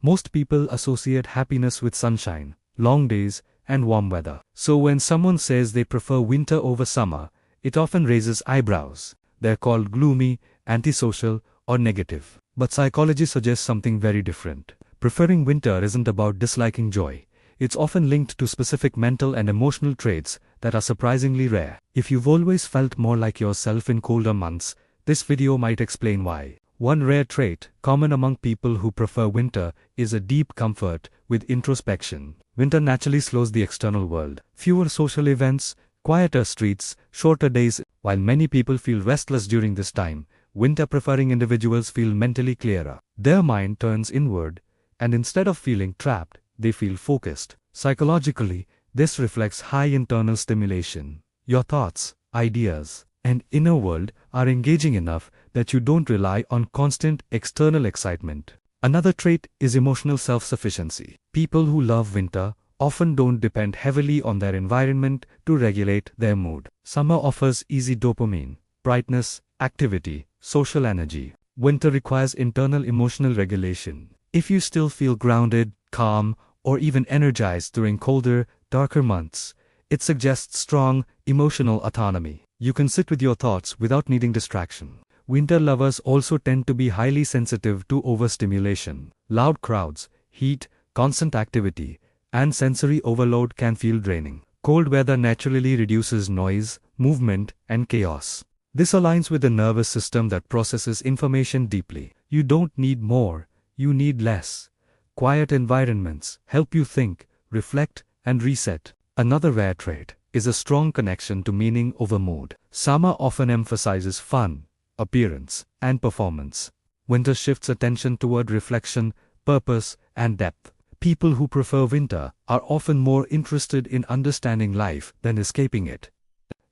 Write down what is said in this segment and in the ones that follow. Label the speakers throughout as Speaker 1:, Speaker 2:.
Speaker 1: Most people associate happiness with sunshine, long days, and warm weather. So when someone says they prefer winter over summer, it often raises eyebrows. They're called gloomy, antisocial, or negative. But psychology suggests something very different. Preferring winter isn't about disliking joy. It's often linked to specific mental and emotional traits that are surprisingly rare. If you've always felt more like yourself in colder months, this video might explain why. One rare trait, common among people who prefer winter, is a deep comfort with introspection. Winter naturally slows the external world. Fewer social events, quieter streets, shorter days. While many people feel restless during this time, winter-preferring individuals feel mentally clearer. Their mind turns inward, and instead of feeling trapped, they feel focused. Psychologically, this reflects high internal stimulation. Your thoughts, ideas, and inner world are engaging enough that you don't rely on constant external excitement. Another trait is emotional self-sufficiency. People who love winter often don't depend heavily on their environment to regulate their mood. Summer offers easy dopamine, brightness, activity, social energy. Winter requires internal emotional regulation. If you still feel grounded, calm, or even energized during colder, darker months, it suggests strong, emotional autonomy. You can sit with your thoughts without needing distraction. Winter lovers also tend to be highly sensitive to overstimulation. Loud crowds, heat, constant activity, and sensory overload can feel draining. Cold weather naturally reduces noise, movement, and chaos. This aligns with the nervous system that processes information deeply. You don't need more, you need less. Quiet environments help you think, reflect, and reset. Another rare trait is a strong connection to meaning over mood. Summer often emphasizes fun, appearance, and performance. Winter shifts attention toward reflection, purpose, and depth. People who prefer winter are often more interested in understanding life than escaping it.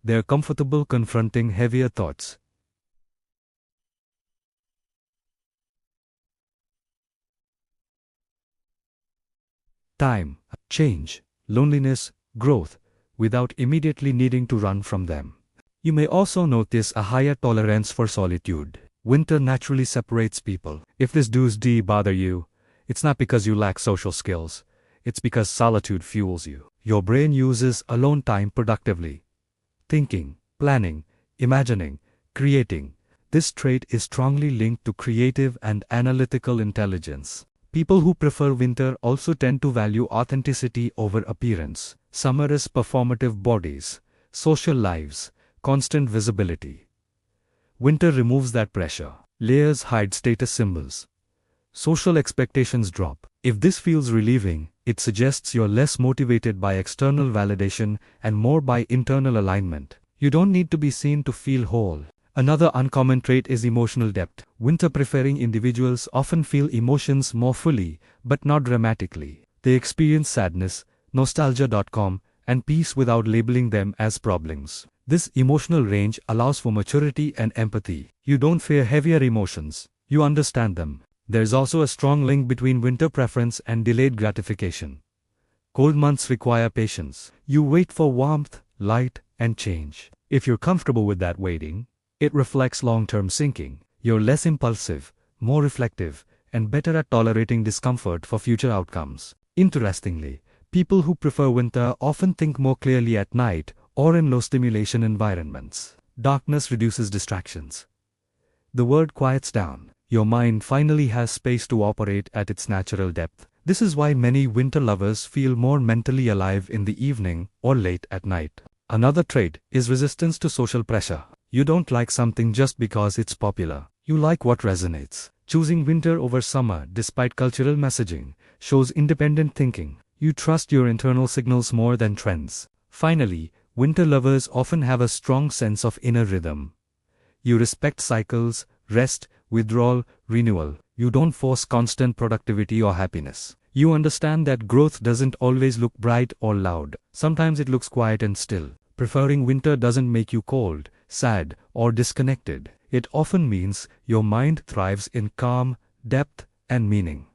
Speaker 1: They're comfortable confronting heavier thoughts. Time, change, loneliness, growth, without immediately needing to run from them. You may also notice a higher tolerance for solitude. Winter naturally separates people. If this does bother you, it's not because you lack social skills. It's because solitude fuels you. Your brain uses alone time productively. Thinking, planning, imagining, creating. This trait is strongly linked to creative and analytical intelligence. People who prefer winter also tend to value authenticity over appearance. Summer is performative bodies, social lives, constant visibility. Winter removes that pressure. Layers hide status symbols. Social expectations drop. If this feels relieving, it suggests you're less motivated by external validation and more by internal alignment. You don't need to be seen to feel whole. Another uncommon trait is emotional depth. Winter-preferring individuals often feel emotions more fully, but not dramatically. They experience sadness, nostalgia, and peace without labeling them as problems. This emotional range allows for maturity and empathy. You don't fear heavier emotions, you understand them. There's also a strong link between winter preference and delayed gratification. Cold months require patience. You wait for warmth, light, and change. If you're comfortable with that waiting, it reflects long-term thinking. You're less impulsive, more reflective, and better at tolerating discomfort for future outcomes. Interestingly, people who prefer winter often think more clearly at night or in low-stimulation environments. Darkness reduces distractions. The world quiets down. Your mind finally has space to operate at its natural depth. This is why many winter lovers feel more mentally alive in the evening or late at night. Another trait is resistance to social pressure. You don't like something just because it's popular. You like what resonates. Choosing winter over summer despite cultural messaging shows independent thinking. You trust your internal signals more than trends. Finally, winter lovers often have a strong sense of inner rhythm. You respect cycles, rest, withdrawal, renewal. You don't force constant productivity or happiness. You understand that growth doesn't always look bright or loud. Sometimes it looks quiet and still. Preferring winter doesn't make you cold, sad, or disconnected. It often means your mind thrives in calm, depth, and meaning.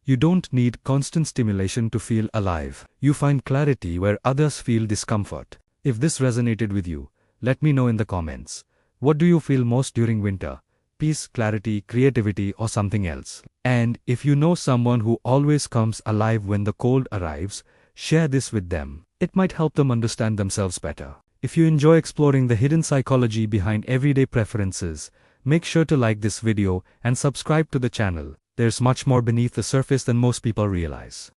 Speaker 1: You don't need constant stimulation to feel alive. You find clarity where others feel discomfort. If this resonated with you, let me know in the comments. What do you feel most during winter? peace, clarity, creativity, or something else. And if you know someone who always comes alive when the cold arrives, share this with them. It might help them understand themselves better. If you enjoy exploring the hidden psychology behind everyday preferences, make sure to like this video and subscribe to the channel. There's much more beneath the surface than most people realize.